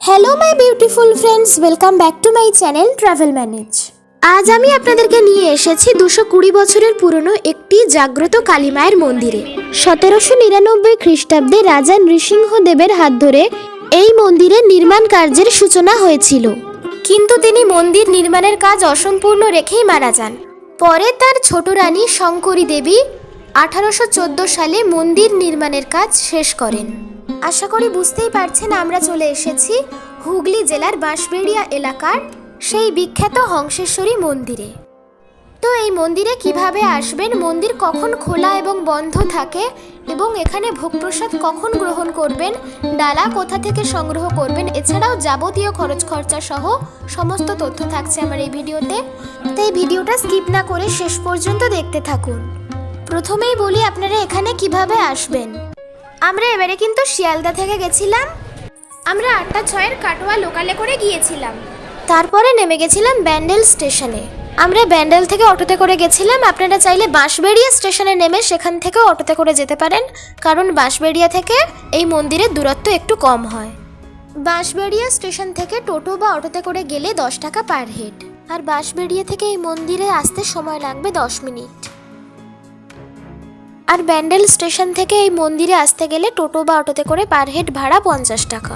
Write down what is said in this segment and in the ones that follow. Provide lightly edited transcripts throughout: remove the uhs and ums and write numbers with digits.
Hello my beautiful friends, welcome back to my channel travel manage. আজ আমি আপনাদেরকে নিয়ে এসেছি 220 বছরের পুরনো একটি জাগ্রত কালী মায়ের মন্দিরে। 1799 খ্রিস্টাব্দে রাজা নৃসিংহদেবের হাত ধরে এই মন্দিরের নির্মাণ কার্যের সূচনা হয়েছিল, কিন্তু তিনি মন্দির নির্মাণের কাজ অসম্পূর্ণ রেখেই মারা যান। পরে তার ছোট রানী শঙ্করী দেবী 1814 সালে মন্দির নির্মাণের কাজ শেষ করেন। আশা করি বুঝতেই পারছেন আমরা চলে এসেছি হুগলি জেলার বাঁশবেড়িয়া এলাকার সেই বিখ্যাত হংসেশ্বরী মন্দিরে। তো এই মন্দিরে কিভাবে আসবেন, মন্দির কখন খোলা এবং বন্ধ থাকে, এবং এখানে ভোগ প্রসাদ কখন গ্রহণ করবেন, ডালা কোথা থেকে সংগ্রহ করবেন, এছাড়াও যাবতীয় খরচ খরচা সহ সমস্ত তথ্য থাকছে আমার এই ভিডিওতে। তো এই ভিডিওটা স্কিপ না করে শেষ পর্যন্ত দেখতে থাকুন। প্রথমেই বলি আপনারা এখানে কিভাবে আসবেন। আমরা এবারে কিন্তু শিয়ালদা থেকে গেছিলাম। আমরা 8টা 6 কাটোয়া লোকালে করে গিয়েছিলাম, তারপরে নেমে গেছিলাম ব্যান্ডেল স্টেশনে। আমরা ব্যান্ডেল থেকে অটোতে করে গেছিলাম। আপনারা চাইলে বাঁশবেড়িয়া স্টেশনে নেমে সেখান থেকেও অটোতে করে যেতে পারেন, কারণ বাঁশবেড়িয়া থেকে এই মন্দিরের দূরত্ব একটু কম হয়। বাঁশবেড়িয়া স্টেশন থেকে টোটো বা অটোতে করে গেলে 10 টাকা পার হেড, আর বাঁশবেড়িয়া থেকে এই মন্দিরে আসতে সময় লাগবে 10 মিনিট। আর ব্যান্ডেল স্টেশন থেকে এই মন্দিরে আসতে গেলে টোটো বা অটোতে করে পার হেড ভাড়া 50 টাকা।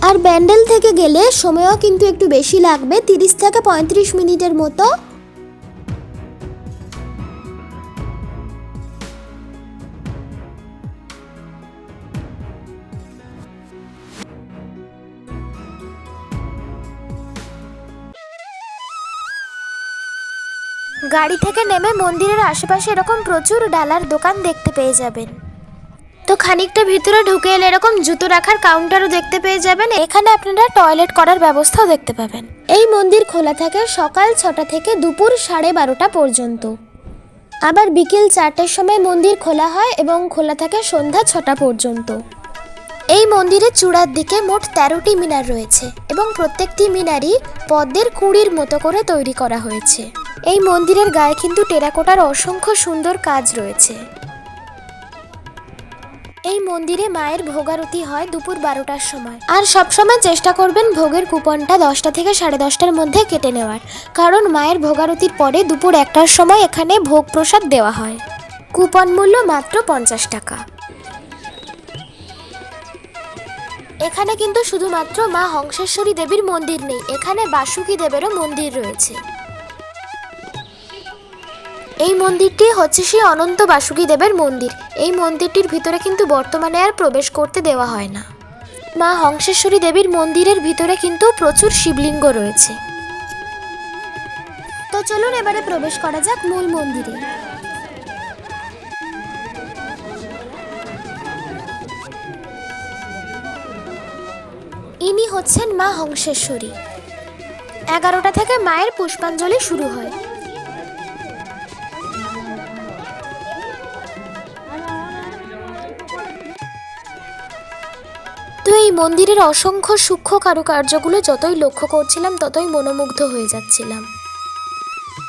আর ব্যান্ডেল থেকে গেলে সময়ও কিন্তু একটু বেশি লাগবে, 30 থেকে 35 মিনিটের মতো। গাড়ি থেকে নেমে মন্দিরের আশেপাশে এরকম প্রচুর ডালার দোকান দেখতে পেয়ে যাবেন। তো খানিকটা ভিতরে ঢুকে এলে এরকম জুতো রাখার কাউন্টারও দেখতে পেয়ে যাবেন। এখানে আপনারা টয়লেট করার ব্যবস্থাও দেখতে পাবেন। এই মন্দির খোলা থাকে সকাল 6টা থেকে দুপুর 12:30 পর্যন্ত। আবার বিকেল 4টের সময় মন্দির খোলা হয় এবং খোলা থাকে সন্ধ্যা 6টা পর্যন্ত। এই মন্দিরের চূড়ার দিকে মোট 13টি মিনার রয়েছে এবং প্রত্যেকটি মিনারই পদ্মের কুঁড়ির মতো করে তৈরি করা হয়েছে। এই মন্দিরের গায়ে কিন্তু টেরাকোটার অসংখ্য সুন্দর কাজ রয়েছে। এই মন্দিরে মায়ের ভোগারতি হয় দুপুর 12টার সময়। আর সবসময় চেষ্টা করবেন ভোগের কুপনটা 10টা থেকে 10:30টার মধ্যে কেটে নেওয়ার, কারণ মায়ের ভোগারতির পরে দুপুর 1টার সময় এখানে ভোগ প্রসাদ দেওয়া হয়। কুপন মূল্য মাত্র 50 টাকা। এখানে কিন্তু শুধুমাত্র মা হংসেশ্বরী দেবীর মন্দির নেই, এখানে বাসুকী দেবেরও মন্দির রয়েছে। এই মন্দিরটি হচ্ছে সেই অনন্ত বাসুকী দেবের মন্দির। এই মন্দিরটির ভিতরে কিন্তু বর্তমানে আর প্রবেশ করতে দেওয়া হয় না। মা হংসেশ্বরী দেবীর মন্দিরের ভিতরে কিন্তু প্রচুর শিবলিঙ্গ রয়েছে। তো চলুন এবারে প্রবেশ করা যাক মূল মন্দিরে। ইনি হচ্ছেন মা হংসেশ্বরী। 11টা থেকে মায়ের পুষ্পাঞ্জলি শুরু হয়। তো এই মন্দিরের অসংখ্য সূক্ষ্ম কারুকার্যগুলো যতই লক্ষ্য করছিলাম ততই মনোমুগ্ধ হয়ে যাচ্ছিলাম।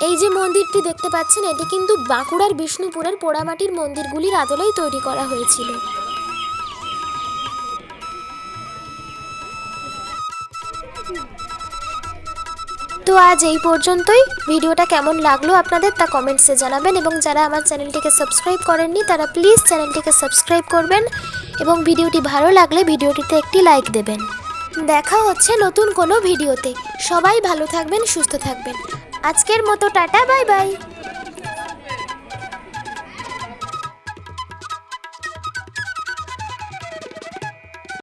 এই যে মন্দিরটি দেখতে পাচ্ছেন, এটি কিন্তু বাঁকুড়ার বিষ্ণুপুরের পোড়ামাটির মন্দিরগুলির আদলেই তৈরি করা হয়েছিল। তো আজ এই পর্যন্তই। ভিডিওটা কেমন লাগলো আপনাদের তা কমেন্টসে জানাবেন, এবং যারা আমার চ্যানেলটিকে সাবস্ক্রাইব করেননি তারা প্লিজ চ্যানেলটিকে সাবস্ক্রাইব করবেন, এবং ভিডিওটি ভালো লাগলে ভিডিওটিতে একটি লাইক দেবেন। দেখা হচ্ছে নতুন কোনো ভিডিওতে। সবাই ভালো থাকবেন, সুস্থ থাকবেন। আজকের মতো টাটা, বাই বাই।